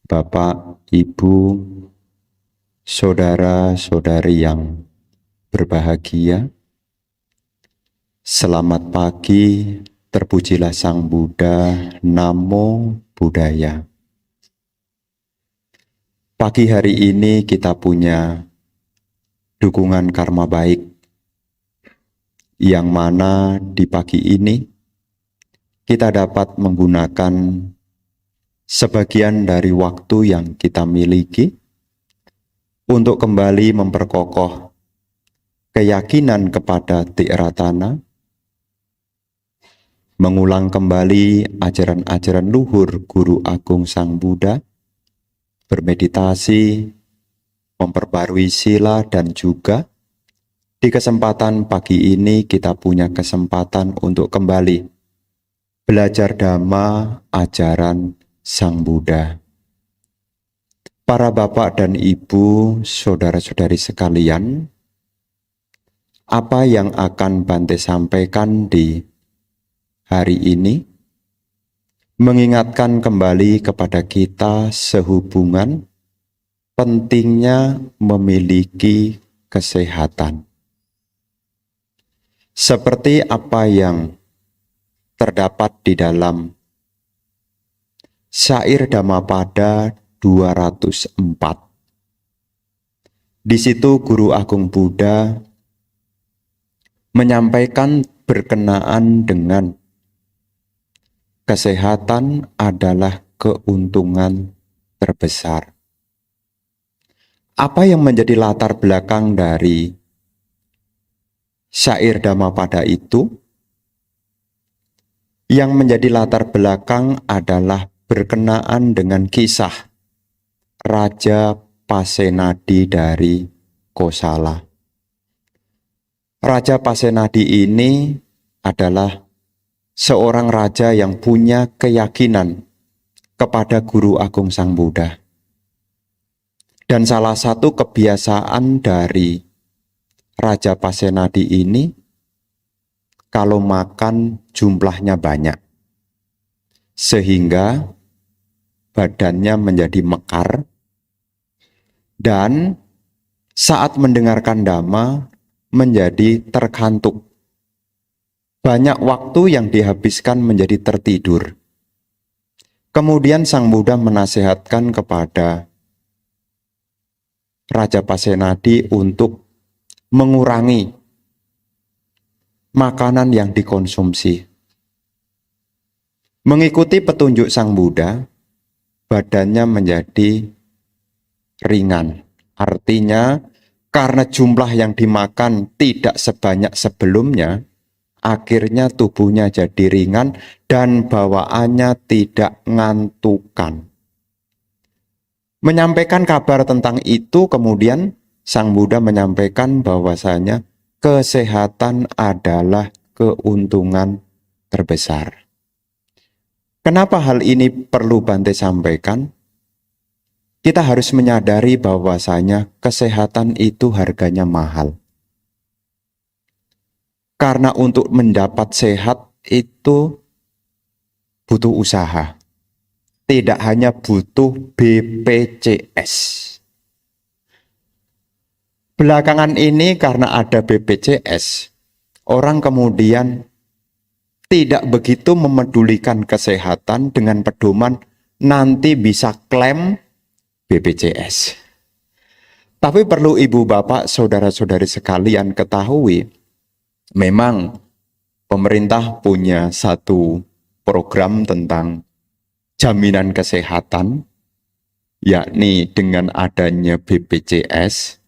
Bapak, Ibu, saudara-saudari yang berbahagia, selamat pagi, terpujilah Sang Buddha, Namo Buddhaya. Pagi hari ini kita punya dukungan karma baik, yang mana di pagi ini kita dapat menggunakan sebagian dari waktu yang kita miliki untuk kembali memperkokoh keyakinan kepada Tiratana, mengulang kembali ajaran-ajaran luhur Guru Agung Sang Buddha, bermeditasi, memperbarui sila, dan juga di kesempatan pagi ini kita punya kesempatan untuk kembali belajar Dhamma, ajaran Sang Buddha. Para bapak dan ibu, saudara-saudari sekalian, apa yang akan Bante sampaikan di hari ini mengingatkan kembali kepada kita sehubungan pentingnya memiliki kesehatan. Seperti apa yang terdapat di dalam syair Dhammapada 204. Di situ Guru Agung Buddha menyampaikan berkenaan dengan kesehatan adalah keuntungan terbesar. Apa yang menjadi latar belakang dari syair Dhammapada itu? Yang menjadi latar belakang adalah berkenaan dengan kisah Raja Pasenadi dari Kosala. Raja Pasenadi ini adalah seorang raja yang punya keyakinan kepada Guru Agung Sang Buddha. Dan salah satu kebiasaan dari Raja Pasenadi ini, kalau makan jumlahnya banyak, sehingga badannya menjadi mekar, dan saat mendengarkan Dhamma menjadi terkantuk. Banyak waktu yang dihabiskan menjadi tertidur. Kemudian Sang Buddha menasihatkan kepada Raja Pasenadi untuk mengurangi makanan yang dikonsumsi. Mengikuti petunjuk Sang Buddha, badannya menjadi ringan. Artinya, karena jumlah yang dimakan tidak sebanyak sebelumnya, akhirnya tubuhnya jadi ringan dan bawaannya tidak ngantukan. Menyampaikan kabar tentang itu, kemudian Sang Buddha menyampaikan bahwasanya kesehatan adalah keuntungan terbesar. Kenapa hal ini perlu Bante sampaikan? Kita harus menyadari bahwasanya kesehatan itu harganya mahal. Karena untuk mendapat sehat itu butuh usaha. Tidak hanya butuh BPJS. Belakangan ini karena ada BPJS, orang kemudian tidak begitu memedulikan kesehatan dengan pedoman nanti bisa klaim BPJS. Tapi perlu ibu bapak, saudara-saudari sekalian ketahui, memang pemerintah punya satu program tentang jaminan kesehatan, yakni dengan adanya BPJS.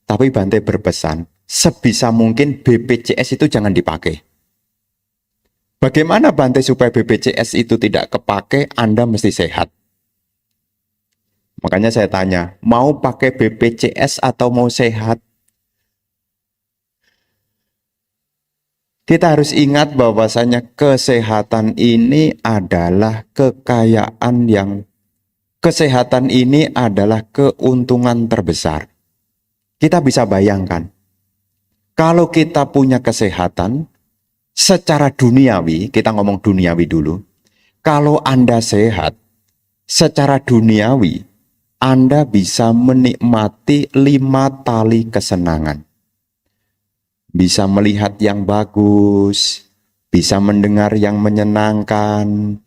Tapi Bante berpesan, sebisa mungkin BPJS itu jangan dipakai. Bagaimana Bante supaya BPJS itu tidak kepake? Anda mesti sehat. Makanya saya tanya, mau pakai BPJS atau mau sehat? Kita harus ingat bahwasanya kesehatan ini adalah kekayaan kesehatan ini adalah keuntungan terbesar. Kita bisa bayangkan, kalau kita punya kesehatan, secara duniawi, kita ngomong duniawi dulu, kalau Anda sehat, secara duniawi, Anda bisa menikmati 5 tali kesenangan. Bisa melihat yang bagus, bisa mendengar yang menyenangkan,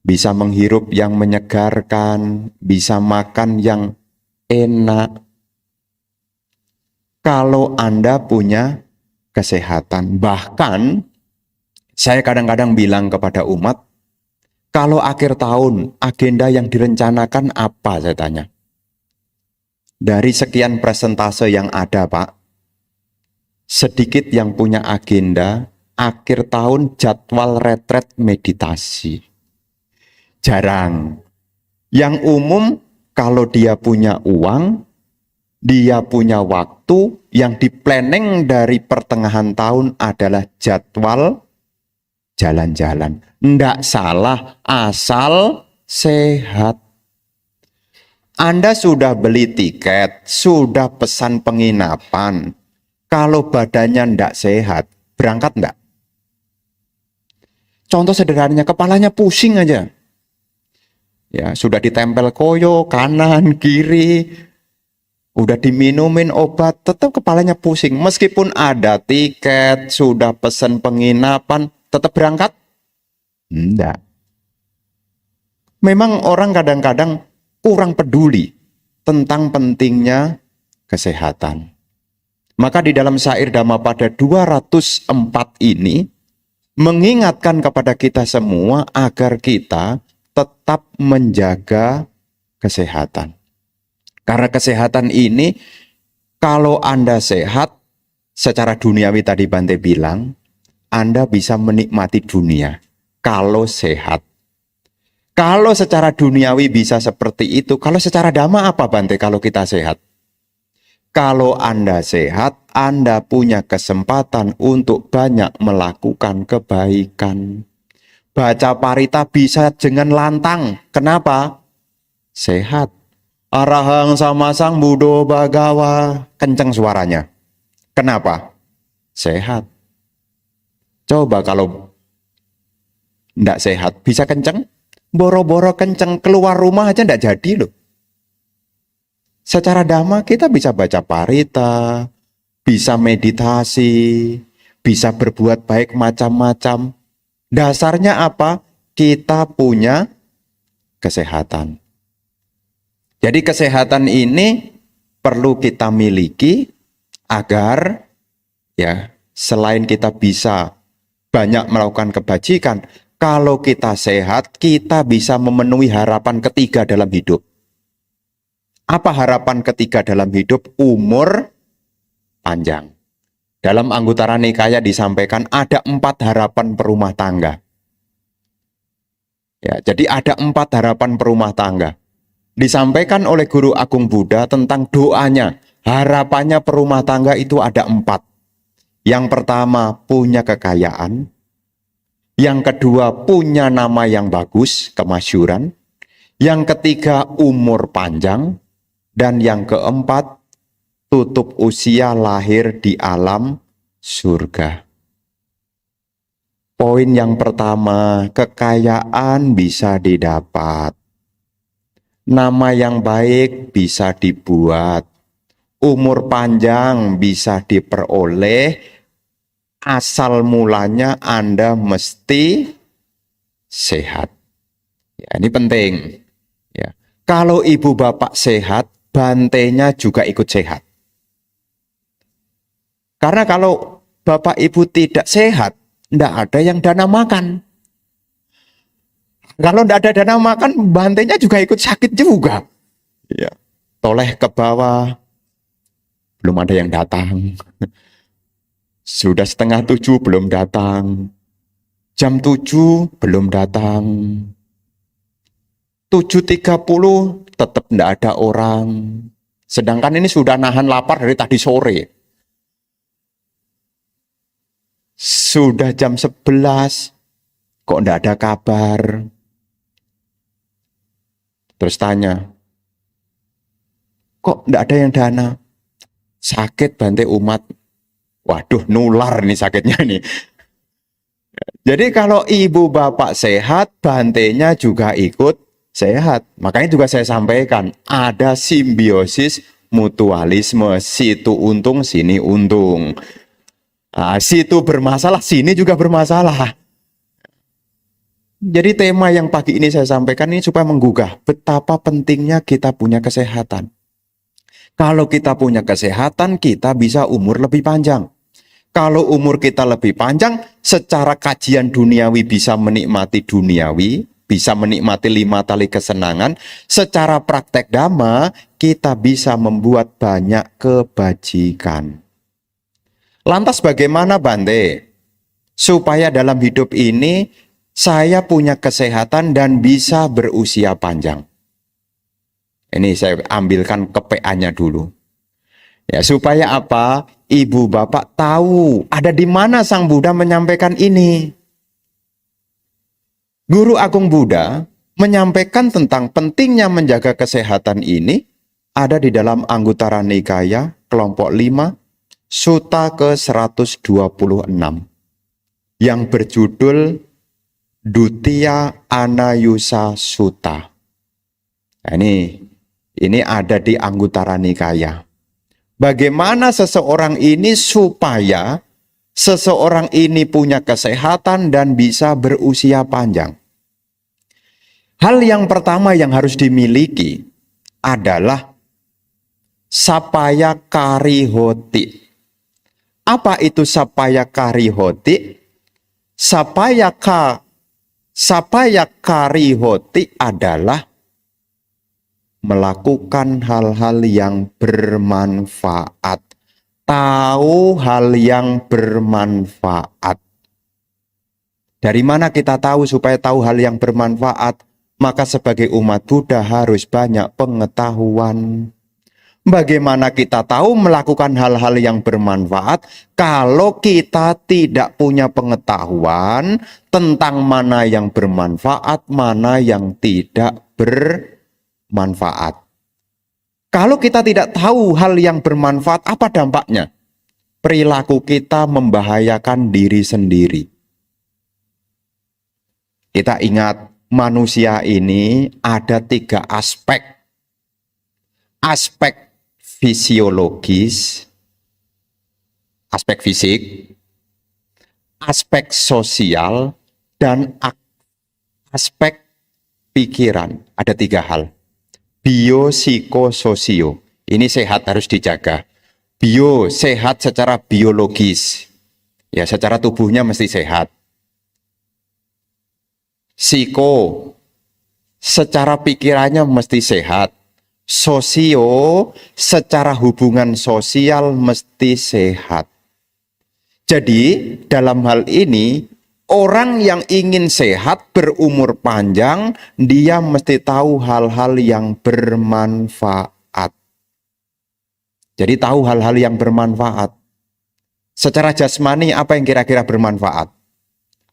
bisa menghirup yang menyegarkan, bisa makan yang enak. Kalau Anda punya kesehatan, bahkan saya kadang-kadang bilang kepada umat, kalau akhir tahun agenda yang direncanakan apa, saya tanya. Dari sekian presentase yang ada, Pak, sedikit yang punya agenda akhir tahun jadwal retret meditasi. Jarang. Yang umum kalau dia punya uang, dia punya waktu, yang di planning dari pertengahan tahun adalah jadwal jalan-jalan. Nggak salah, asal sehat. Anda sudah beli tiket, sudah pesan penginapan. Kalau badannya nggak sehat, berangkat nggak? Contoh sederhananya, kepalanya pusing aja. Ya, sudah ditempel koyo, kanan, kiri, udah diminumin obat, tetap kepalanya pusing. Meskipun ada tiket, sudah pesan penginapan, tetap berangkat? Enggak. Memang orang kadang-kadang kurang peduli tentang pentingnya kesehatan. Maka di dalam syair Dhammapada 204 ini mengingatkan kepada kita semua agar kita tetap menjaga kesehatan. Karena kesehatan ini, kalau Anda sehat, secara duniawi tadi Bante bilang, Anda bisa menikmati dunia kalau sehat. Kalau secara duniawi bisa seperti itu, kalau secara dhamma apa Bante kalau kita sehat? Kalau Anda sehat, Anda punya kesempatan untuk banyak melakukan kebaikan. Baca parita bisa dengan lantang. Kenapa? Sehat. Arahang samasang buddho bhagawa. Kenceng suaranya. Kenapa? Sehat. Coba kalau tidak sehat, bisa kenceng? Boro-boro kenceng, keluar rumah aja tidak jadi loh. Secara dhamma kita bisa baca parita, bisa meditasi, bisa berbuat baik macam-macam. Dasarnya apa? Kita punya kesehatan. Jadi kesehatan ini perlu kita miliki agar ya selain kita bisa banyak melakukan kebajikan, kalau kita sehat, kita bisa memenuhi harapan ketiga dalam hidup. Apa harapan ketiga dalam hidup? Umur panjang. Dalam Anggutara Nikaya disampaikan ada 4 harapan perumah tangga. Ya, jadi ada 4 harapan perumah tangga. Disampaikan oleh Guru Agung Buddha tentang doanya. Harapannya perumah tangga itu ada 4. Yang pertama, punya kekayaan. Yang kedua, punya nama yang bagus, kemasyhuran. Yang ketiga, umur panjang. Dan yang keempat, tutup usia lahir di alam surga. Poin yang pertama, kekayaan bisa didapat. Nama yang baik bisa dibuat. Umur panjang bisa diperoleh. Asal mulanya Anda mesti sehat. Ya, ini penting. Ya. Kalau ibu bapak sehat, bantenya juga ikut sehat. Karena kalau bapak ibu tidak sehat, tidak ada yang dana makan. Kalau tidak ada dana makan, bantenya juga ikut sakit juga. Ya. Toleh ke bawah, belum ada yang datang. Sudah 6:30 belum datang. Jam 7 belum datang. 7:30 tetap tidak ada orang. Sedangkan ini sudah nahan lapar dari tadi sore. Sudah jam 11, kok tidak ada kabar. Terus tanya, kok tidak ada yang dana? Sakit Bante umat. Waduh, nular nih sakitnya nih. Jadi kalau ibu bapak sehat, bantenya juga ikut sehat. Makanya juga saya sampaikan, ada simbiosis mutualisme, situ untung, sini untung. Nah, situ bermasalah, sini juga bermasalah. Jadi tema yang pagi ini saya sampaikan ini supaya menggugah betapa pentingnya kita punya kesehatan. Kalau kita punya kesehatan, kita bisa umur lebih panjang. Kalau umur kita lebih panjang, secara kajian duniawi bisa menikmati duniawi, bisa menikmati 5 tali kesenangan. Secara praktek dhamma, kita bisa membuat banyak kebajikan. Lantas bagaimana Bante? Supaya dalam hidup ini, saya punya kesehatan dan bisa berusia panjang. Ini saya ambilkan ke PA-nya dulu. Ya, supaya apa? Ibu bapak tahu ada di mana Sang Buddha menyampaikan ini. Guru Agung Buddha menyampaikan tentang pentingnya menjaga kesehatan ini ada di dalam Anguttara Nikaya kelompok 5 Sutta ke-126 yang berjudul Duttiya Anayusa Sutta. Nah, ini ada di Anguttara Nikaya. Bagaimana seseorang ini supaya seseorang ini punya kesehatan dan bisa berusia panjang. Hal yang pertama yang harus dimiliki adalah sapaya karihoti. Apa itu sapaya karihoti? Sapaya karihoti adalah melakukan hal-hal yang bermanfaat. Tahu hal yang bermanfaat. Dari mana kita tahu supaya tahu hal yang bermanfaat? Maka sebagai umat Buddha harus banyak pengetahuan. Bagaimana kita tahu melakukan hal-hal yang bermanfaat kalau kita tidak punya pengetahuan tentang mana yang bermanfaat, mana yang tidak bermanfaat. Kalau kita tidak tahu hal yang bermanfaat, apa dampaknya? Perilaku kita membahayakan diri sendiri. Kita ingat, manusia ini ada 3 aspek. Aspek fisiologis, aspek fisik, aspek sosial, dan aspek pikiran. Ada 3 hal. Biopsikososio. Ini sehat harus dijaga. Bio, sehat secara biologis. Ya, secara tubuhnya mesti sehat. Psiko, secara pikirannya mesti sehat. Sosio, secara hubungan sosial mesti sehat. Jadi, dalam hal ini, orang yang ingin sehat, berumur panjang, dia mesti tahu hal-hal yang bermanfaat. Jadi tahu hal-hal yang bermanfaat. Secara jasmani, apa yang kira-kira bermanfaat?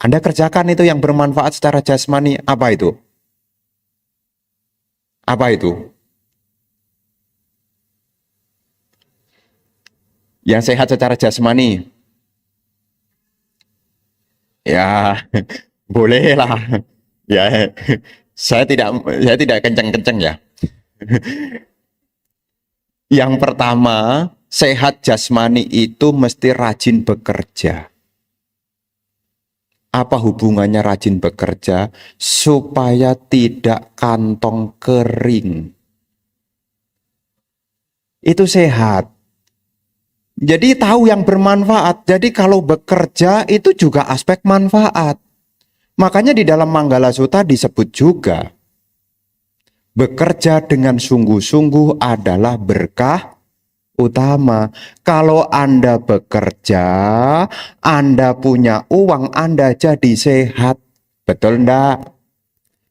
Anda kerjakan itu yang bermanfaat secara jasmani, apa itu? Apa itu? Yang sehat secara jasmani. Ya, boleh lah. Ya, saya tidak kenceng-kenceng ya. Yang pertama, sehat jasmani itu mesti rajin bekerja. Apa hubungannya rajin bekerja? Supaya tidak kantong kering. Itu sehat. Jadi tahu yang bermanfaat. Jadi kalau bekerja itu juga aspek manfaat. Makanya di dalam Manggala Sutta disebut juga, bekerja dengan sungguh-sungguh adalah berkah utama. Kalau Anda bekerja, Anda punya uang, Anda jadi sehat. Betul enggak?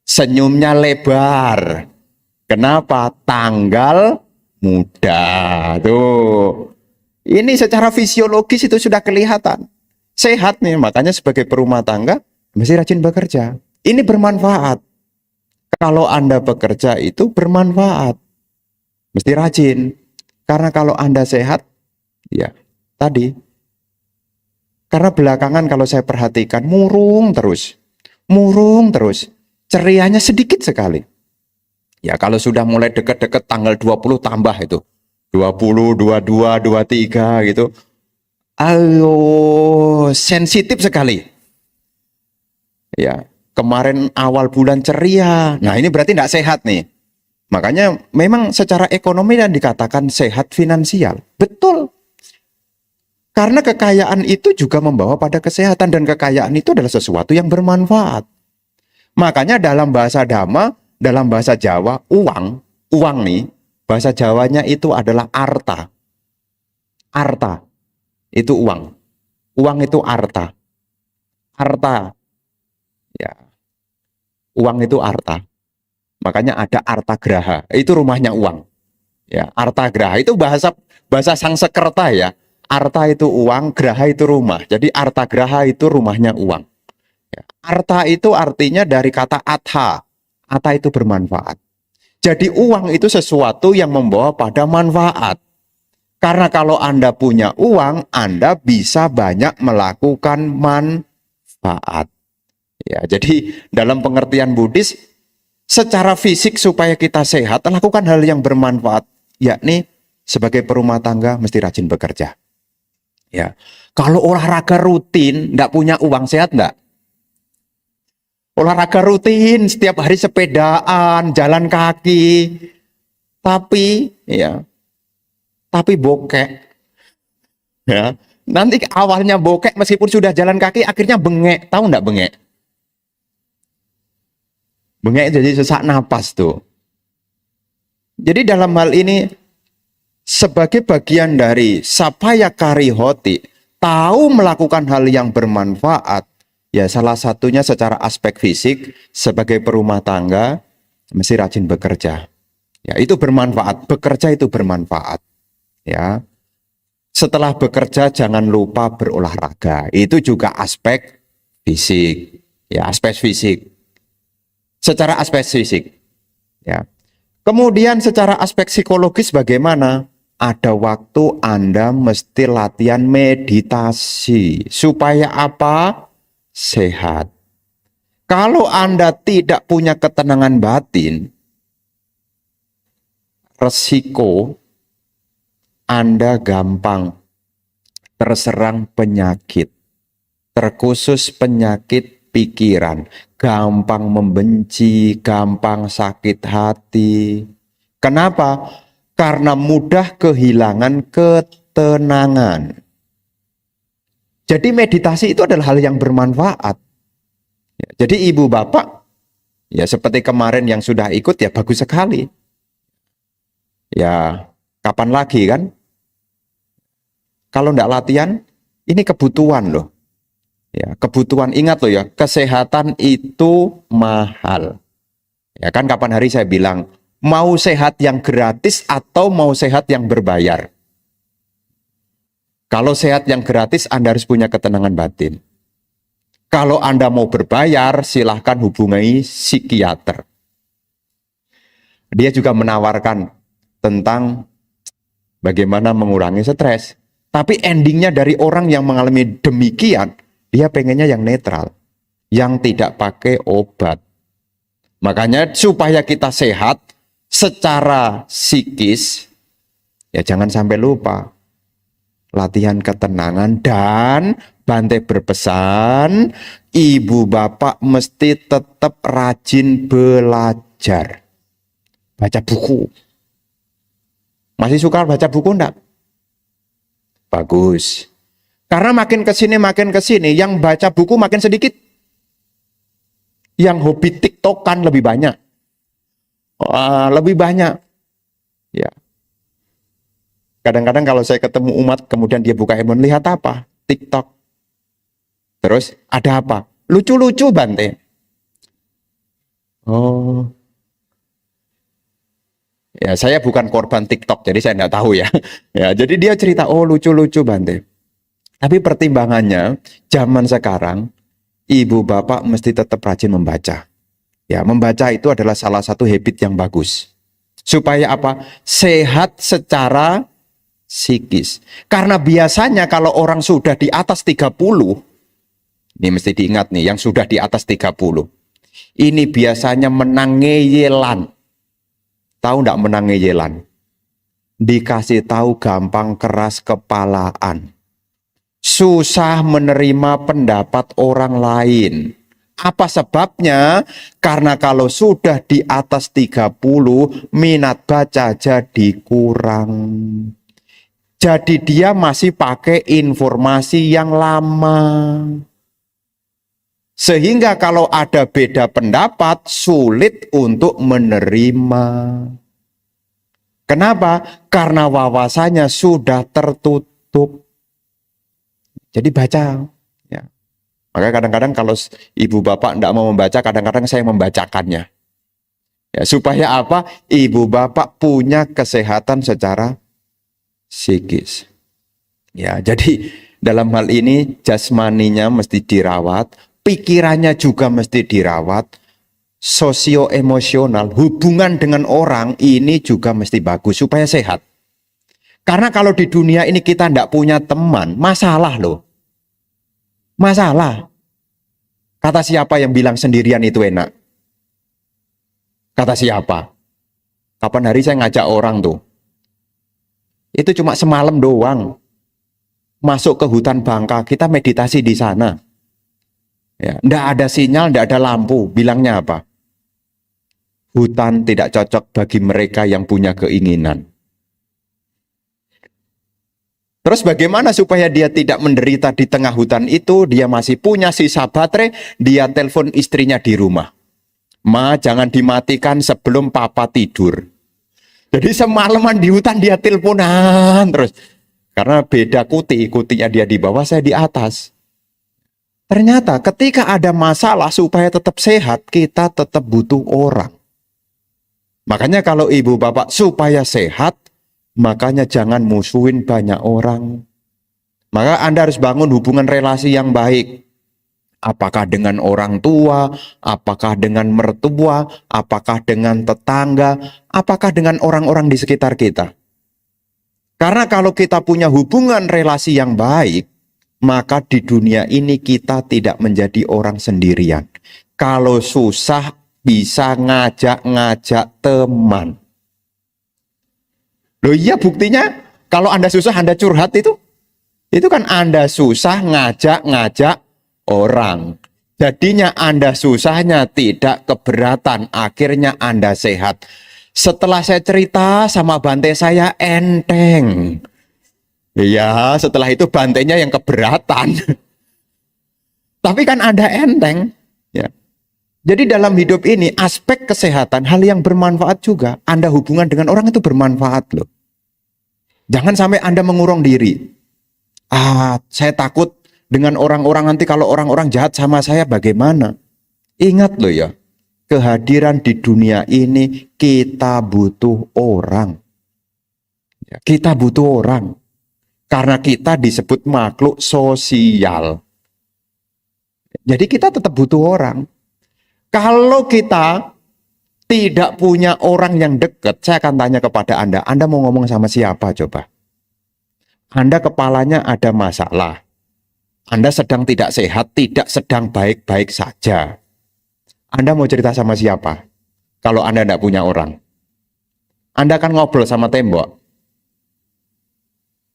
Senyumnya lebar. Kenapa? Tanggal muda. Tuh. Ini secara fisiologis itu sudah kelihatan. Sehat nih, makanya sebagai perumah tangga mesti rajin bekerja. Ini bermanfaat. Kalau Anda bekerja itu bermanfaat. Mesti rajin. Karena kalau Anda sehat, ya tadi, Karena belakangan kalau saya perhatikan murung terus, cerianya sedikit sekali. Ya kalau sudah mulai deket-deket tanggal 20 tambah itu. 20, 22, 23 gitu. Ayo, sensitif sekali. Ya, kemarin awal bulan ceria. Nah, ini berarti tidak sehat nih. Makanya memang secara ekonomi dan dikatakan sehat finansial. Betul. Karena kekayaan itu juga membawa pada kesehatan dan kekayaan itu adalah sesuatu yang bermanfaat. Makanya dalam bahasa Dhamma, dalam bahasa Jawa, uang nih, bahasa Jawanya itu adalah arta. Arta itu uang. Uang itu arta. Arta. Ya. Uang itu arta. Makanya ada arta graha. Itu rumahnya uang. Ya, arta graha itu bahasa Sangsekerta ya. Arta itu uang, graha itu rumah. Jadi arta graha itu rumahnya uang. Ya. Arta itu artinya dari kata atha. Atha itu bermanfaat. Jadi uang itu sesuatu yang membawa pada manfaat. Karena kalau Anda punya uang, Anda bisa banyak melakukan manfaat. Ya, jadi dalam pengertian Buddhis, secara fisik supaya kita sehat, lakukan hal yang bermanfaat, yakni sebagai perumah tangga mesti rajin bekerja. Ya, kalau olahraga rutin, tidak punya uang, sehat enggak? Olahraga rutin, setiap hari sepedaan, jalan kaki, tapi bokek. Ya, nanti awalnya bokek meskipun sudah jalan kaki, akhirnya bengek. Tahu enggak bengek? Bengek jadi sesak napas tuh. Jadi dalam hal ini, sebagai bagian dari Sapaya Karihoti, tahu melakukan hal yang bermanfaat, ya salah satunya secara aspek fisik, sebagai perumah tangga, mesti rajin bekerja. Ya, itu bermanfaat, bekerja itu bermanfaat. Ya, setelah bekerja jangan lupa berolahraga, itu juga aspek fisik. Ya, aspek fisik. Secara aspek fisik, ya. Kemudian secara aspek psikologis bagaimana? Ada waktu Anda mesti latihan meditasi. Supaya apa? Sehat. Kalau Anda tidak punya ketenangan batin, resiko Anda gampang terserang penyakit. Terkhusus penyakit pikiran, gampang membenci, gampang sakit hati. Kenapa? Karena mudah kehilangan ketenangan. Jadi meditasi itu adalah hal yang bermanfaat. Ya, jadi ibu bapak, ya seperti kemarin yang sudah ikut ya bagus sekali. Ya kapan lagi kan? Kalau enggak latihan, ini kebutuhan loh. Ya, kebutuhan, ingat loh ya, kesehatan itu mahal. Ya kan kapan hari saya bilang, mau sehat yang gratis atau mau sehat yang berbayar. Kalau sehat yang gratis, Anda harus punya ketenangan batin. Kalau Anda mau berbayar, silahkan hubungi psikiater. Dia juga menawarkan tentang bagaimana mengurangi stres. Tapi endingnya dari orang yang mengalami demikian, dia pengennya yang netral, yang tidak pakai obat. Makanya supaya kita sehat secara psikis, ya jangan sampai lupa latihan ketenangan. Dan Bante berpesan, ibu bapak mesti tetap rajin belajar. Baca buku. Masih suka baca buku enggak? Bagus. Karena makin ke sini, yang baca buku makin sedikit. Yang hobi TikTokan lebih banyak. Lebih banyak. Ya. Kadang-kadang kalau saya ketemu umat, kemudian dia buka handphone, lihat apa? TikTok. Terus ada apa? Lucu-lucu Bante. Oh. Ya, saya bukan korban TikTok, jadi saya enggak tahu ya. Ya, jadi dia cerita, oh lucu-lucu Bante. Tapi pertimbangannya, zaman sekarang, ibu bapak mesti tetap rajin membaca. Ya, membaca itu adalah salah satu habit yang bagus. Supaya apa? Sehat secara psikis. Karena biasanya kalau orang sudah di atas 30, ini mesti diingat nih, yang sudah di atas 30, ini biasanya menang ngeyelan. Tahu enggak menang ngeyelan? Dikasih tahu gampang keras kepalaan. Susah menerima pendapat orang lain. Apa sebabnya? Karena kalau sudah di atas 30, minat baca jadi kurang. Jadi dia masih pakai informasi yang lama. Sehingga kalau ada beda pendapat, sulit untuk menerima. Kenapa? Karena wawasannya sudah tertutup. Jadi baca. Ya. Maka kadang-kadang kalau ibu bapak tidak mau membaca, kadang-kadang saya membacakannya. Ya, supaya apa? Ibu bapak punya kesehatan secara psikis. Ya, jadi dalam hal ini jasmaninya mesti dirawat, pikirannya juga mesti dirawat, sosio-emosional, hubungan dengan orang ini juga mesti bagus supaya sehat. Karena kalau di dunia ini kita tidak punya teman, masalah loh. Masalah. Kata siapa yang bilang sendirian itu enak? Kata siapa? Kapan hari saya ngajak orang tuh, itu cuma semalam doang. Masuk ke hutan Bangka, kita meditasi di sana. Ya, ndak ada sinyal, ndak ada lampu. Bilangnya apa? Hutan tidak cocok bagi mereka yang punya keinginan. Terus bagaimana supaya dia tidak menderita di tengah hutan itu? Dia masih punya sisa baterai, dia telepon istrinya di rumah. Ma, jangan dimatikan sebelum papa tidur. Jadi semalaman di hutan dia teleponan terus. Karena beda kutinya dia di bawah, saya di atas. Ternyata ketika ada masalah supaya tetap sehat, kita tetap butuh orang. Makanya kalau ibu bapak supaya sehat, makanya jangan musuhin banyak orang. Maka Anda harus bangun hubungan relasi yang baik. Apakah dengan orang tua, apakah dengan mertua, apakah dengan tetangga, apakah dengan orang-orang di sekitar kita. Karena kalau kita punya hubungan relasi yang baik, maka di dunia ini kita tidak menjadi orang sendirian. Kalau susah bisa ngajak-ngajak teman. Loh iya, buktinya kalau Anda susah Anda curhat itu kan Anda susah ngajak-ngajak orang. Jadinya Anda susahnya tidak keberatan, akhirnya Anda sehat. Setelah saya cerita sama bante saya enteng. Iya, setelah itu bantenya yang keberatan. Tapi kan Anda enteng. Ya. Jadi dalam hidup ini aspek kesehatan hal yang bermanfaat juga. Anda hubungan dengan orang itu bermanfaat loh. Jangan sampai Anda mengurung diri. Saya takut dengan orang-orang, nanti kalau orang-orang jahat sama saya bagaimana? Ingat loh ya, kehadiran di dunia ini kita butuh orang. Kita butuh orang. Karena kita disebut makhluk sosial. Jadi kita tetap butuh orang. Kalau kita tidak punya orang yang dekat, saya akan tanya kepada Anda mau ngomong sama siapa coba? Anda kepalanya ada masalah. Anda sedang tidak sehat, tidak sedang baik-baik saja. Anda mau cerita sama siapa? Kalau Anda tidak punya orang. Anda akan ngobrol sama tembok.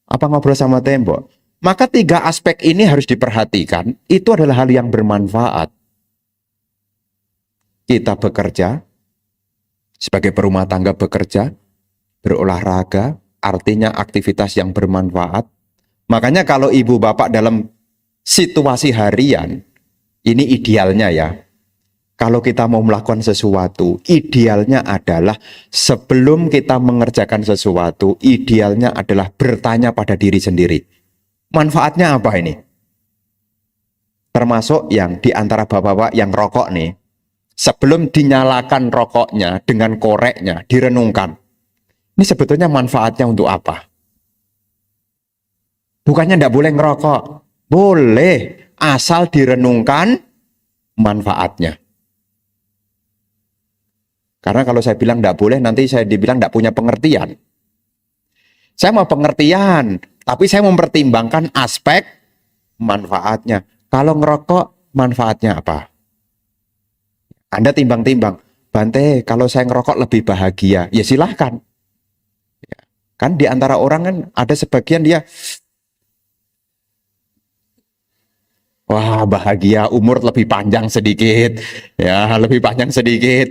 Apa ngobrol sama tembok? Maka 3 aspek ini harus diperhatikan. Itu adalah hal yang bermanfaat. Kita bekerja, sebagai perumah tangga bekerja, berolahraga, artinya aktivitas yang bermanfaat. Makanya kalau ibu bapak dalam situasi harian, ini idealnya ya. Kalau kita mau melakukan sesuatu, idealnya adalah sebelum kita mengerjakan sesuatu, idealnya adalah bertanya pada diri sendiri. Manfaatnya apa ini? Termasuk yang di antara bapak-bapak yang rokok nih, sebelum dinyalakan rokoknya dengan koreknya, direnungkan. Ini sebetulnya manfaatnya untuk apa? Bukannya tidak boleh ngerokok. Boleh, asal direnungkan manfaatnya. Karena kalau saya bilang tidak boleh, nanti saya dibilang tidak punya pengertian. Saya mau pengertian, tapi saya mempertimbangkan aspek manfaatnya. Kalau ngerokok, manfaatnya apa? Anda timbang-timbang, Bante, kalau saya ngerokok lebih bahagia, ya silahkan. Kan di antara orang kan ada sebagian dia, wah bahagia, umur lebih panjang sedikit, ya lebih panjang sedikit.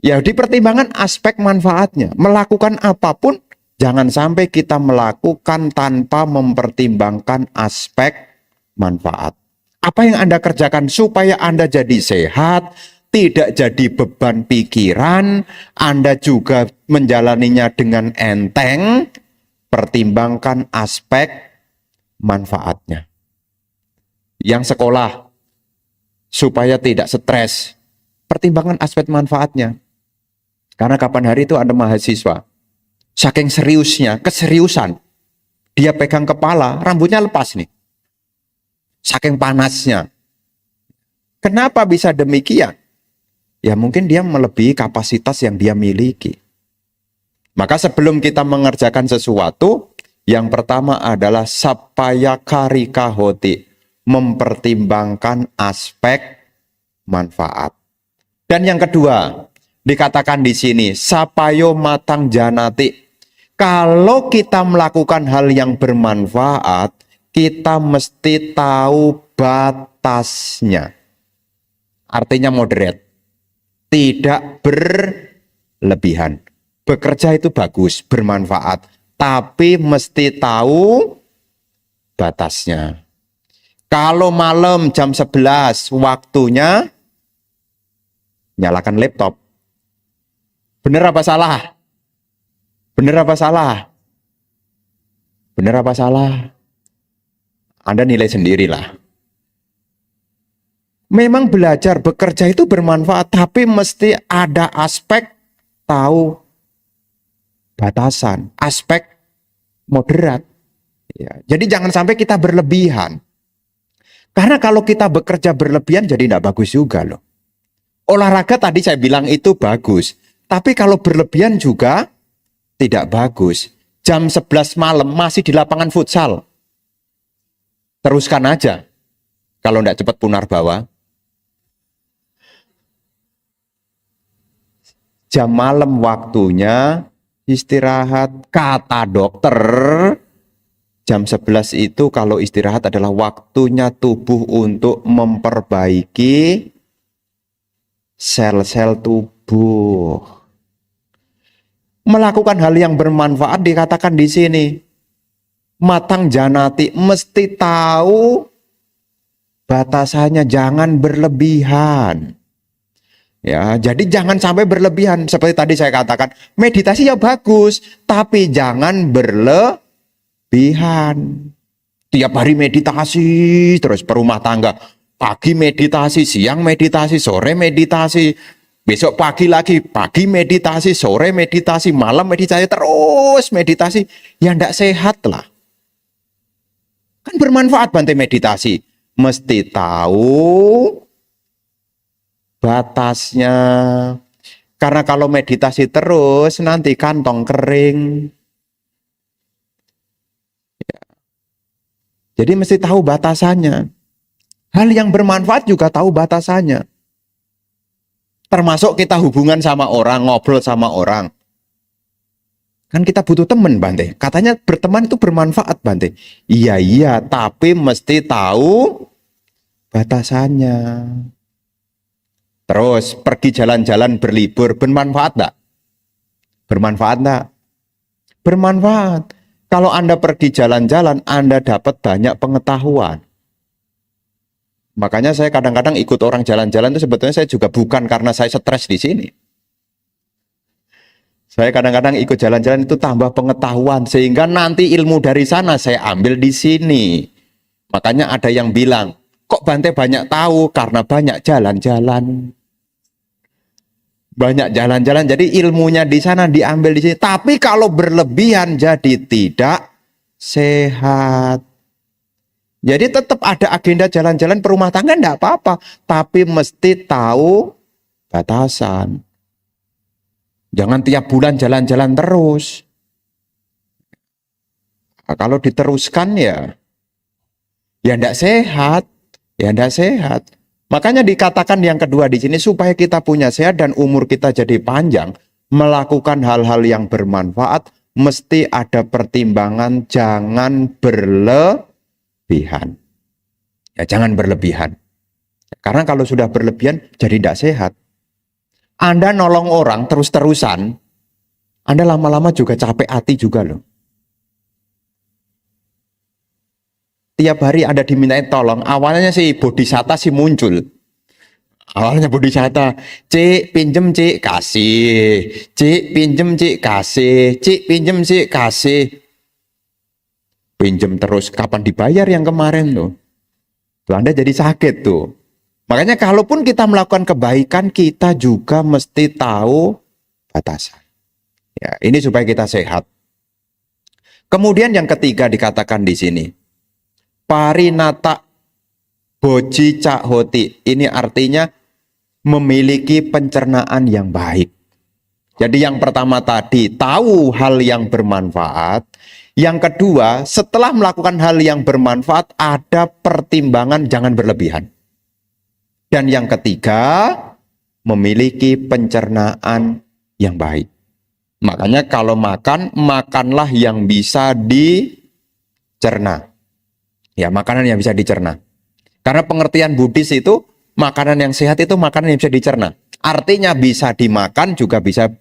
Ya di pertimbangan aspek manfaatnya, melakukan apapun, jangan sampai kita melakukan tanpa mempertimbangkan aspek manfaat. Apa yang Anda kerjakan supaya Anda jadi sehat, tidak jadi beban pikiran, Anda juga menjalaninya dengan enteng, pertimbangkan aspek manfaatnya. Yang sekolah, supaya tidak stres, pertimbangkan aspek manfaatnya. Karena kapan hari itu ada mahasiswa, saking seriusnya, keseriusan, dia pegang kepala, rambutnya lepas nih. Saking panasnya. Kenapa bisa demikian? Ya mungkin dia melebihi kapasitas yang dia miliki. Maka sebelum kita mengerjakan sesuatu, yang pertama adalah sapaya karika hoti, mempertimbangkan aspek manfaat. Dan yang kedua, dikatakan di sini, sapayo matang janati. Kalau kita melakukan hal yang bermanfaat, kita mesti tahu batasnya. Artinya moderate. Tidak berlebihan. Bekerja itu bagus, bermanfaat. Tapi mesti tahu batasnya. Kalau malam jam 11 waktunya, nyalakan laptop. Benar apa salah? Benar apa salah? Benar apa salah? Anda nilai sendirilah. Memang belajar bekerja itu bermanfaat, tapi mesti ada aspek tahu batasan, aspek moderat. Ya, jadi jangan sampai kita berlebihan. Karena kalau kita bekerja berlebihan jadi tidak bagus juga loh. Olahraga tadi saya bilang itu bagus, tapi kalau berlebihan juga tidak bagus. Jam 11 malam masih di lapangan futsal. Teruskan aja. Kalau tidak cepat punar bawa. Jam malam waktunya istirahat. Kata dokter, jam 11 itu kalau istirahat adalah waktunya tubuh untuk memperbaiki sel-sel tubuh. Melakukan hal yang bermanfaat dikatakan di sini. Matang janati, mesti tahu batasannya, jangan berlebihan. Ya, jadi jangan sampai berlebihan. Seperti tadi saya katakan, meditasi ya bagus, tapi jangan berlebihan. Tiap hari meditasi, terus berumah tangga. Pagi meditasi, siang meditasi, sore meditasi. Besok pagi lagi, pagi meditasi, sore meditasi, malam meditasi, terus meditasi. Ya enggak sehat lah. Kan bermanfaat Bante meditasi. Mesti tahu batasnya. Karena kalau meditasi terus, nanti kantong kering. Ya. Jadi mesti tahu batasannya. Hal yang bermanfaat juga tahu batasannya. Termasuk kita hubungan sama orang, ngobrol sama orang. Kan kita butuh teman, Bante. Katanya berteman itu bermanfaat, Bante. Iya, tapi mesti tahu batasannya. Terus pergi jalan-jalan berlibur, bermanfaat enggak? Bermanfaat enggak? Bermanfaat. Kalau Anda pergi jalan-jalan, Anda dapat banyak pengetahuan. Makanya saya kadang-kadang ikut orang jalan-jalan itu sebetulnya saya juga bukan karena saya stres di sini. Saya kadang-kadang ikut jalan-jalan itu tambah pengetahuan, sehingga nanti ilmu dari sana saya ambil di sini. Makanya ada yang bilang, kok Bante banyak tahu? Karena banyak jalan-jalan. Banyak jalan-jalan, jadi ilmunya di sana diambil di sini. Tapi kalau berlebihan jadi tidak sehat. Jadi tetap ada agenda jalan-jalan perumah tangga, enggak apa-apa. Tapi mesti tahu batasan. Jangan tiap bulan jalan-jalan terus. Nah, kalau diteruskan ya enggak sehat, ya enggak sehat. Makanya dikatakan yang kedua di sini supaya kita punya sehat dan umur kita jadi panjang, melakukan hal-hal yang bermanfaat mesti ada pertimbangan, jangan berlebihan. Ya jangan berlebihan. Karena kalau sudah berlebihan jadi tidak sehat. Anda nolong orang terus-terusan, Anda lama-lama juga capek hati juga loh. Tiap hari Anda dimintain tolong, awalnya si bodhisatta sih muncul. Awalnya bodhisatta, cik pinjem cik kasih, cik pinjem cik kasih, cik pinjem cik kasih. Pinjem terus, kapan dibayar yang kemarin tuh? Tuh Anda jadi sakit tuh. Makanya kalaupun kita melakukan kebaikan, kita juga mesti tahu batasan. Ya, ini supaya kita sehat. Kemudian yang ketiga dikatakan di sini, parinata boji cakhoti. Ini artinya memiliki pencernaan yang baik. Jadi yang pertama tadi, tahu hal yang bermanfaat. Yang kedua, setelah melakukan hal yang bermanfaat, ada pertimbangan jangan berlebihan. Dan yang ketiga, memiliki pencernaan yang baik. Makanya kalau makan, makanlah yang bisa dicerna. Ya, makanan yang bisa dicerna. Karena pengertian Buddhis itu, makanan yang sehat itu makanan yang bisa dicerna. Artinya bisa dimakan, juga bisa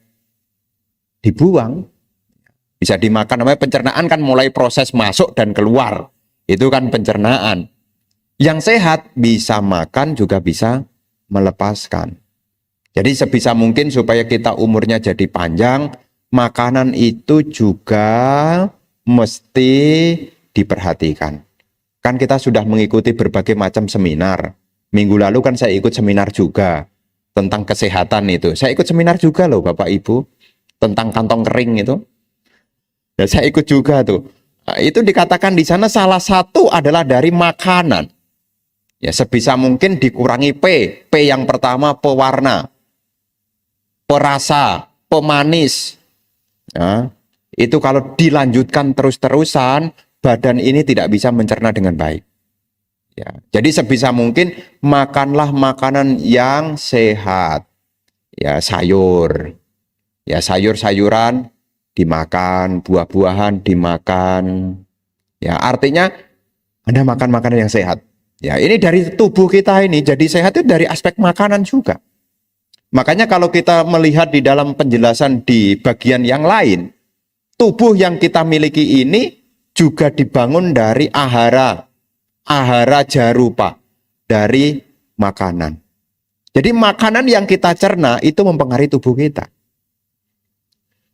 dibuang. Bisa dimakan, namanya pencernaan kan mulai proses masuk dan keluar. Itu kan pencernaan. Yang sehat bisa makan juga bisa melepaskan. Jadi sebisa mungkin supaya kita umurnya jadi panjang, makanan itu juga mesti diperhatikan. Kan kita sudah mengikuti berbagai macam seminar. Minggu lalu kan saya ikut seminar juga tentang kesehatan itu. Saya ikut seminar juga loh Bapak Ibu tentang kantong kering itu. Dan saya ikut juga tuh. Nah, itu dikatakan di sana salah satu adalah dari makanan. Ya sebisa mungkin dikurangi P. P yang pertama pewarna, perasa, pemanis. Nah, itu kalau dilanjutkan terus-terusan, badan ini tidak bisa mencerna dengan baik. Ya, jadi sebisa mungkin makanlah makanan yang sehat. Ya sayur, ya sayur-sayuran dimakan, buah-buahan dimakan. Ya artinya Anda makan makanan yang sehat. Ya, ini dari tubuh kita ini jadi sehat itu dari aspek makanan juga. Makanya kalau kita melihat di dalam penjelasan di bagian yang lain, tubuh yang kita miliki ini juga dibangun dari ahara jarupa, dari makanan. Jadi makanan yang kita cerna itu mempengaruhi tubuh kita.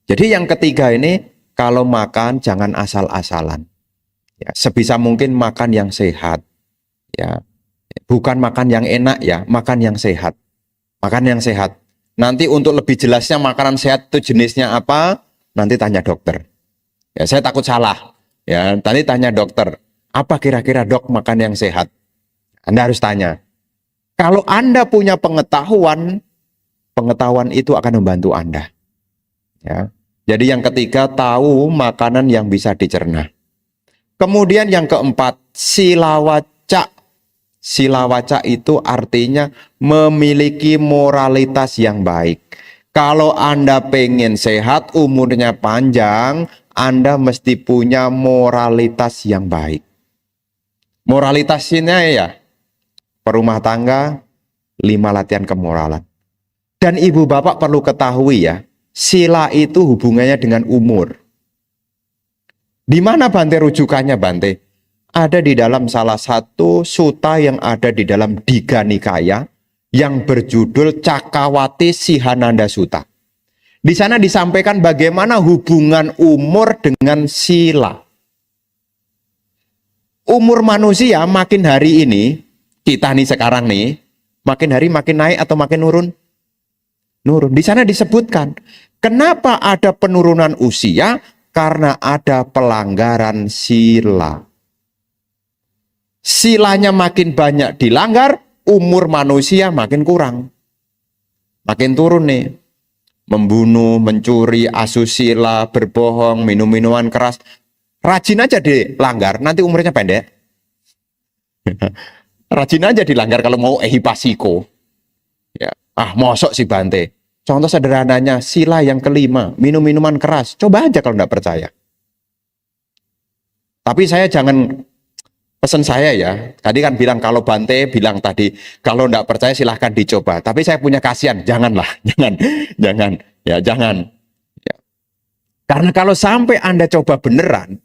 Jadi yang ketiga ini, kalau makan jangan asal-asalan. Ya, sebisa mungkin makan yang sehat. Ya, bukan makan yang enak ya, makan yang sehat. Makan yang sehat. Nanti untuk lebih jelasnya makanan sehat itu jenisnya apa, nanti tanya dokter. Ya, saya takut salah. Ya, nanti tanya dokter, apa kira-kira dok makan yang sehat? Anda harus tanya. Kalau Anda punya pengetahuan, pengetahuan itu akan membantu Anda. Ya. Jadi yang ketiga, tahu makanan yang bisa dicerna. Kemudian yang keempat, silawaca. Silawaca itu artinya memiliki moralitas yang baik. Kalau Anda pengen sehat, umurnya panjang, Anda mesti punya moralitas yang baik. Moralitasnya ya, perumah tangga, 5 latihan kemoralan. Dan ibu bapak perlu ketahui ya, sila itu hubungannya dengan umur. Di mana Bante rujukannya Bante? Ada di dalam salah satu sutta yang ada di dalam Digha Nikaya yang berjudul Cakawati Sihananda Sutta. Di sana disampaikan bagaimana hubungan umur dengan sila. Umur manusia makin hari ini, kita nih sekarang nih, makin hari makin naik atau makin nurun? Nurun. Di sana disebutkan, kenapa ada penurunan usia? Karena ada pelanggaran sila. Silanya makin banyak dilanggar, umur manusia makin kurang. Makin turun nih. Membunuh, mencuri, asusila, berbohong, minum minuman keras. Rajin aja dilanggar, nanti umurnya pendek. Rajin aja dilanggar kalau mau ehipasiko. Ya. Mosok sih Bante. Contoh sederhananya, sila yang kelima, minum minuman keras. Coba aja kalau nggak percaya. Tapi saya jangan, pesan saya ya, tadi kan bilang kalau Bante bilang tadi, kalau nggak percaya silahkan dicoba. Tapi saya punya kasihan, janganlah, jangan, ya jangan. Ya. Karena kalau sampai Anda coba beneran,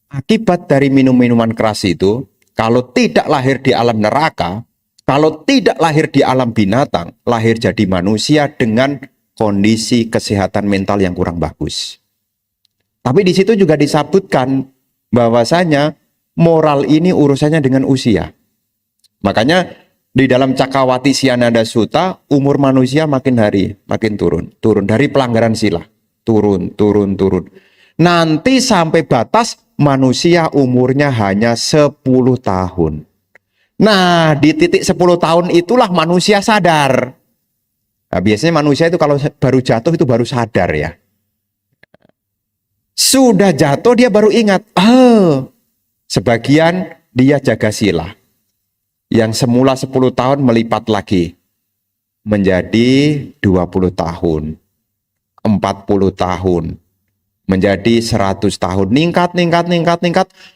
akibat dari minum minuman keras itu, kalau tidak lahir di alam neraka, kalau tidak lahir di alam binatang, lahir jadi manusia dengan kondisi kesehatan mental yang kurang bagus. Tapi di situ juga disebutkan bahwasanya moral ini urusannya dengan usia. Makanya di dalam Cakawati Siananda Sutta, umur manusia makin hari makin turun dari pelanggaran sila, turun. Nanti sampai batas manusia umurnya hanya 10 tahun. Nah, di titik 10 tahun itulah manusia sadar. Nah, biasanya manusia itu kalau baru jatuh itu baru sadar ya. Sudah jatuh dia baru ingat. Sebagian dia jaga sila. Yang semula 10 tahun melipat lagi. Menjadi 20 tahun. 40 tahun. Menjadi 100 tahun. Ningkat.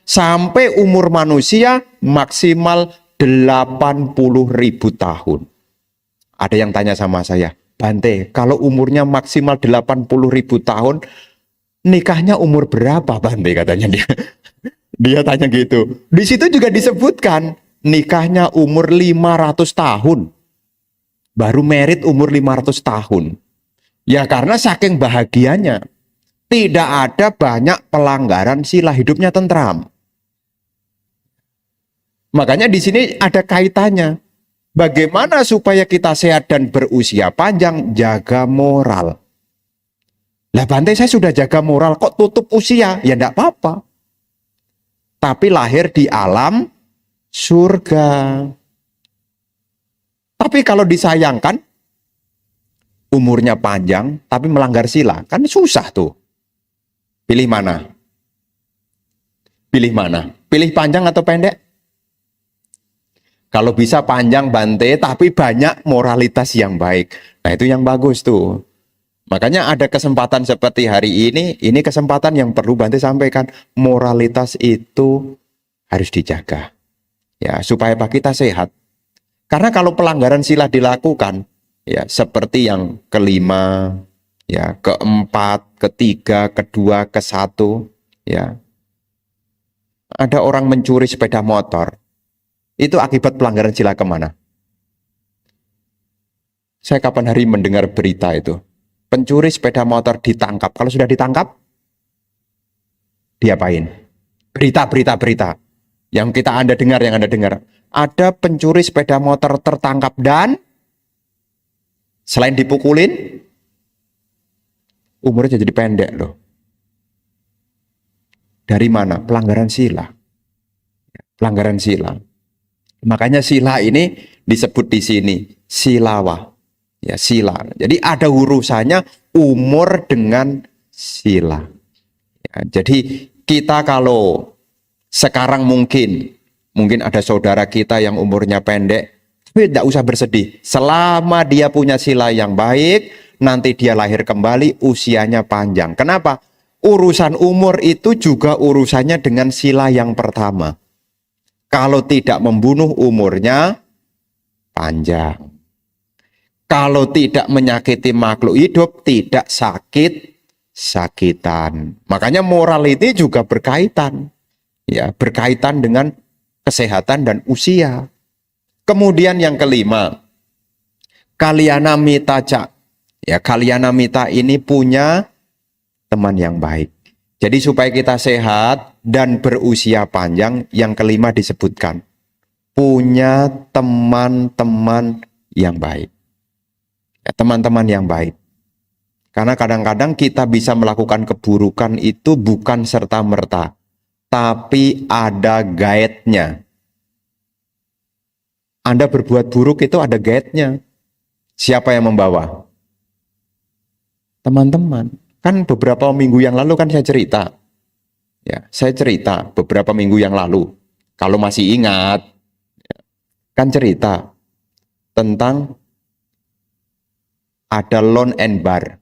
Sampai umur manusia maksimal 80.000 tahun. Ada yang tanya sama saya, Bante, kalau umurnya maksimal 80.000 tahun, nikahnya umur berapa Bante, katanya dia. Dia tanya gitu. Di situ juga disebutkan nikahnya umur 500 tahun. Baru merit umur 500 tahun. Ya karena saking bahagianya. Tidak ada banyak pelanggaran sila, hidupnya tentram. Makanya di sini ada kaitannya. Bagaimana supaya kita sehat dan berusia panjang? Jaga moral. Lah Bante, saya sudah jaga moral, kok tutup usia? Ya enggak apa-apa. Tapi lahir di alam surga. Tapi kalau disayangkan, umurnya panjang, tapi melanggar sila, kan susah tuh. Pilih mana? Pilih panjang atau pendek? Kalau bisa panjang Bante, tapi banyak moralitas yang baik. Nah itu yang bagus tuh. Makanya ada kesempatan seperti hari ini kesempatan yang perlu Bante sampaikan. Moralitas itu harus dijaga. Ya, supaya kita sehat. Karena kalau pelanggaran sila dilakukan, ya seperti yang kelima, ya keempat, ketiga, kedua, kesatu, ya. Ada orang mencuri sepeda motor. Itu akibat pelanggaran sila kemana? Saya kapan hari mendengar berita itu. Pencuri sepeda motor ditangkap. Kalau sudah ditangkap, diapain? Berita. Yang Anda dengar. Ada pencuri sepeda motor tertangkap dan selain dipukulin, umurnya jadi pendek loh. Dari mana? Pelanggaran sila. Pelanggaran sila. Makanya sila ini disebut di sini silawa. Ya, sila. Jadi ada urusannya umur dengan sila. Ya, jadi kita kalau sekarang mungkin ada saudara kita yang umurnya pendek, tapi tidak usah bersedih. Selama dia punya sila yang baik, nanti dia lahir kembali usianya panjang. Kenapa? Urusan umur itu juga urusannya dengan sila yang pertama. Kalau tidak membunuh umurnya panjang. Kalau tidak menyakiti makhluk hidup, tidak sakit-sakitan. Makanya moral ini juga berkaitan. Ya, berkaitan dengan kesehatan dan usia. Kemudian yang kelima, kalyana mita. Ya, kalyana mita ini punya teman yang baik. Jadi supaya kita sehat dan berusia panjang, yang kelima disebutkan. Punya teman-teman yang baik. Ya, teman-teman yang baik. Karena kadang-kadang kita bisa melakukan keburukan itu bukan serta-merta. Tapi ada guide-nya. Anda berbuat buruk itu ada guide-nya. Siapa yang membawa? Teman-teman. Kan beberapa minggu yang lalu kan saya cerita. Ya, saya cerita beberapa minggu yang lalu. Kalau masih ingat, kan cerita tentang ada loan and bar.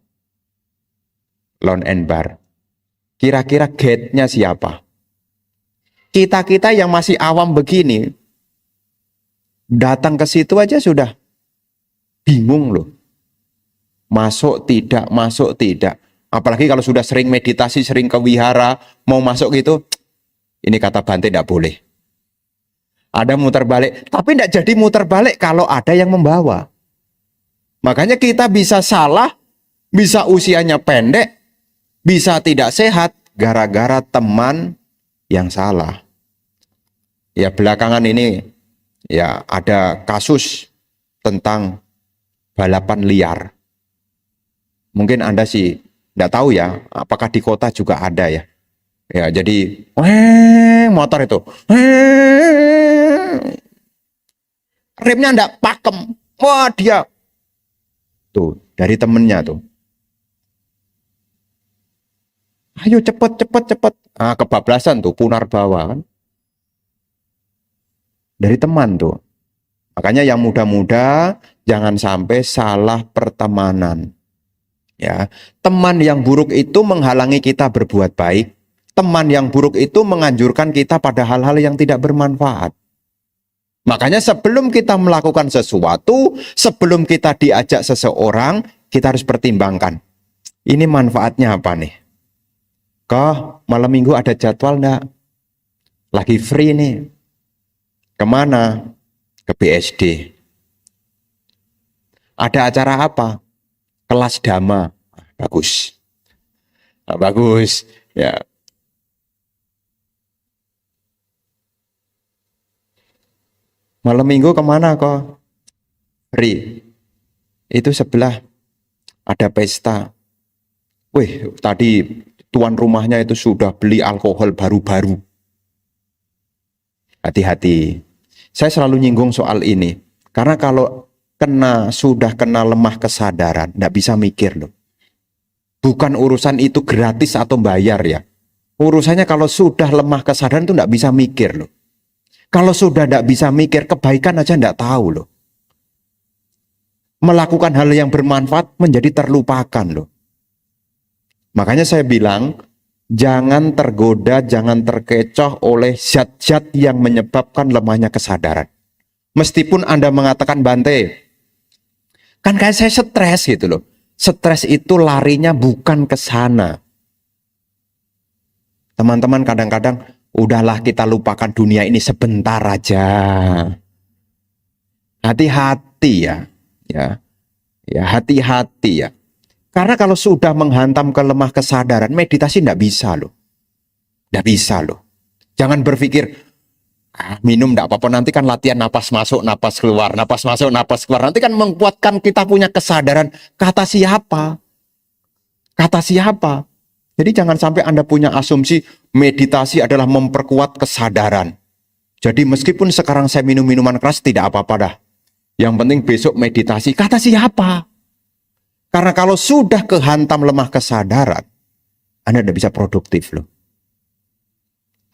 Loan and bar. Kira-kira gate-nya siapa? Kita-kita yang masih awam begini, datang ke situ aja sudah bingung loh. Masuk tidak, masuk tidak. Apalagi kalau sudah sering meditasi, sering ke wihara, mau masuk gitu, ini kata Bante tidak boleh. Ada muter balik, tapi tidak jadi muter balik kalau ada yang membawa. Makanya kita bisa salah, bisa usianya pendek, bisa tidak sehat, gara-gara teman yang salah. Ya belakangan ini, ya ada kasus tentang balapan liar. Mungkin Anda sih tidak tahu ya, apakah di kota juga ada ya. Ya jadi, motor itu, remnya ndak pakem. Wah dia, tuh dari temennya tuh. Ayo cepet, cepet, cepet. Ah, kebablasan tuh, punar bawa kan. Dari teman tuh. Makanya yang muda-muda jangan sampai salah pertemanan. Ya, teman yang buruk itu menghalangi kita berbuat baik. Teman yang buruk itu menganjurkan kita pada hal-hal yang tidak bermanfaat. Makanya sebelum kita melakukan sesuatu, sebelum kita diajak seseorang, kita harus pertimbangkan. Ini manfaatnya apa nih? Kok malam minggu ada jadwal enggak? Lagi free nih. Kemana? Ke BSD. Ada acara apa? Kelas Dhamma. Bagus. Bagus. Ya. Malam minggu kemana kok? Free. Itu sebelah ada pesta. Wih, tadi tuan rumahnya itu sudah beli alkohol baru-baru. Hati-hati. Saya selalu nyinggung soal ini. Karena kalau sudah kena lemah kesadaran, nggak bisa mikir loh. Bukan urusan itu gratis atau bayar ya. Urusannya kalau sudah lemah kesadaran itu nggak bisa mikir loh. Kalau sudah tidak bisa mikir, kebaikan aja tidak tahu loh. Melakukan hal yang bermanfaat menjadi terlupakan loh. Makanya saya bilang, jangan tergoda, jangan terkecoh oleh zat-zat yang menyebabkan lemahnya kesadaran. Meskipun Anda mengatakan, Bante, kan kayak saya stres gitu loh. Stres itu larinya bukan ke sana. Teman-teman kadang-kadang, udahlah kita lupakan dunia ini sebentar aja. Hati-hati ya. Ya, hati-hati ya. Karena kalau sudah menghantam ke lemah kesadaran, meditasi tidak bisa loh. Tidak bisa loh. Jangan berpikir, minum tidak apa-apa, nanti kan latihan napas masuk, napas keluar, napas masuk, napas keluar. Nanti kan menguatkan kita punya kesadaran. Kata siapa? Kata siapa? Jadi jangan sampai Anda punya asumsi meditasi adalah memperkuat kesadaran. Jadi meskipun sekarang saya minum minuman keras tidak apa-apa dah. Yang penting besok meditasi. Kata siapa? Karena kalau sudah kehantam lemah kesadaran, Anda tidak bisa produktif loh.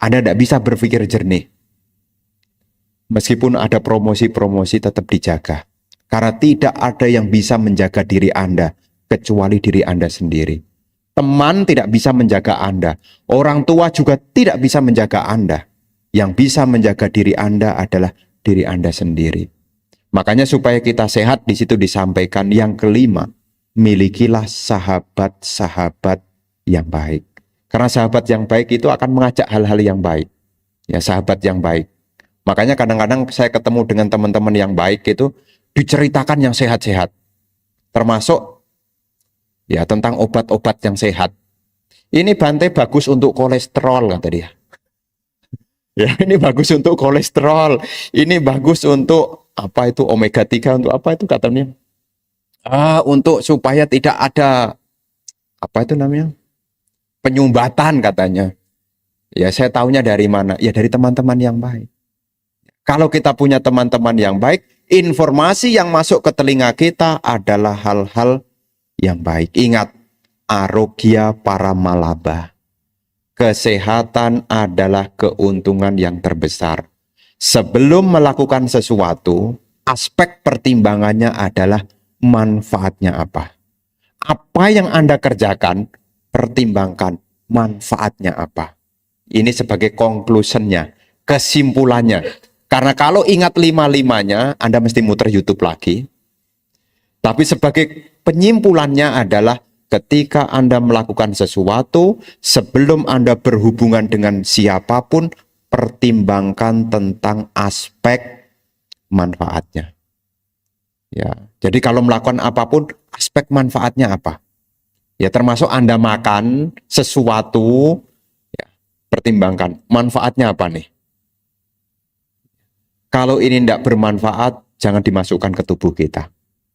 Anda tidak bisa berpikir jernih. Meskipun ada promosi-promosi tetap dijaga. Karena tidak ada yang bisa menjaga diri Anda kecuali diri Anda sendiri. Teman tidak bisa menjaga Anda. Orang tua juga tidak bisa menjaga Anda. Yang bisa menjaga diri Anda adalah diri Anda sendiri. Makanya supaya kita sehat, di situ disampaikan yang kelima, milikilah sahabat-sahabat yang baik. Karena sahabat yang baik itu akan mengajak hal-hal yang baik. Ya, sahabat yang baik. Makanya kadang-kadang saya ketemu dengan teman-teman yang baik itu diceritakan yang sehat-sehat. Termasuk ya tentang obat-obat yang sehat. Ini Bante bagus untuk kolesterol kata dia. Ya ini bagus untuk kolesterol. Ini bagus untuk apa itu omega 3 untuk apa itu katanya? Untuk supaya tidak ada apa itu namanya? Penyumbatan katanya. Ya saya tahunya dari mana? Ya dari teman-teman yang baik. Kalau kita punya teman-teman yang baik, informasi yang masuk ke telinga kita adalah hal-hal yang baik. Ingat, arogya para malaba. kesehatan adalah keuntungan yang terbesar. Sebelum melakukan sesuatu, aspek pertimbangannya adalah manfaatnya apa. Apa yang Anda kerjakan, pertimbangkan manfaatnya apa. Ini sebagai conclusionnya, kesimpulannya. Karena kalau ingat lima-limanya, Anda mesti muter YouTube lagi. Tapi sebagai penyimpulannya adalah ketika Anda melakukan sesuatu, sebelum Anda berhubungan dengan siapapun, pertimbangkan tentang aspek manfaatnya. Ya, jadi kalau melakukan apapun, aspek manfaatnya apa? Ya, termasuk Anda makan sesuatu, ya, pertimbangkan manfaatnya apa nih? Kalau ini tidak bermanfaat, jangan dimasukkan ke tubuh kita.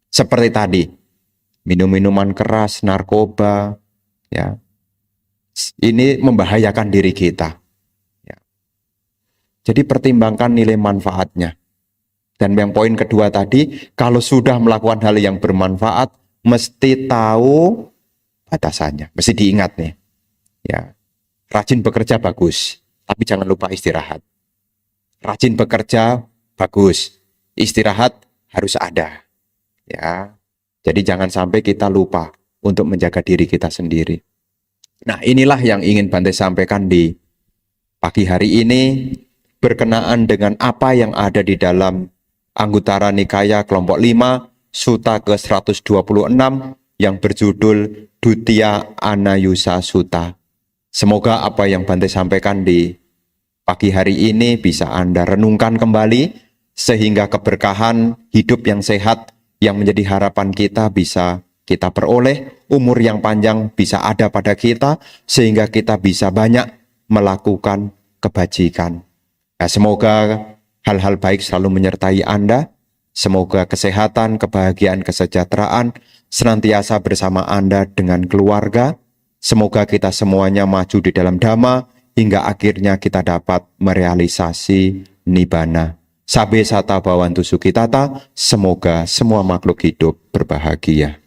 Seperti tadi, minum minuman keras, narkoba, ya, ini membahayakan diri kita. Ya. Jadi pertimbangkan nilai manfaatnya. Dan yang poin kedua tadi, kalau sudah melakukan hal yang bermanfaat, mesti tahu batasannya, mesti diingat nih. Ya, rajin bekerja bagus, tapi jangan lupa istirahat. Rajin bekerja bagus, istirahat harus ada. Ya, jadi jangan sampai kita lupa untuk menjaga diri kita sendiri. Nah, inilah yang ingin Bante sampaikan di pagi hari ini berkenaan dengan apa yang ada di dalam Anguttara Nikaya kelompok 5, Sutta ke-126 yang berjudul Duttiya Anayusa Sutta. Semoga apa yang Bante sampaikan di pagi hari ini bisa Anda renungkan kembali, sehingga keberkahan hidup yang sehat yang menjadi harapan kita bisa kita peroleh, umur yang panjang bisa ada pada kita, sehingga kita bisa banyak melakukan kebajikan. Nah, semoga hal-hal baik selalu menyertai Anda. Semoga kesehatan, kebahagiaan, kesejahteraan senantiasa bersama Anda dengan keluarga. Semoga kita semuanya maju di dalam Dhamma hingga akhirnya kita dapat merealisasi Nibbana. Sabbe sata bhavantu sukhitata. Semoga semua makhluk hidup berbahagia.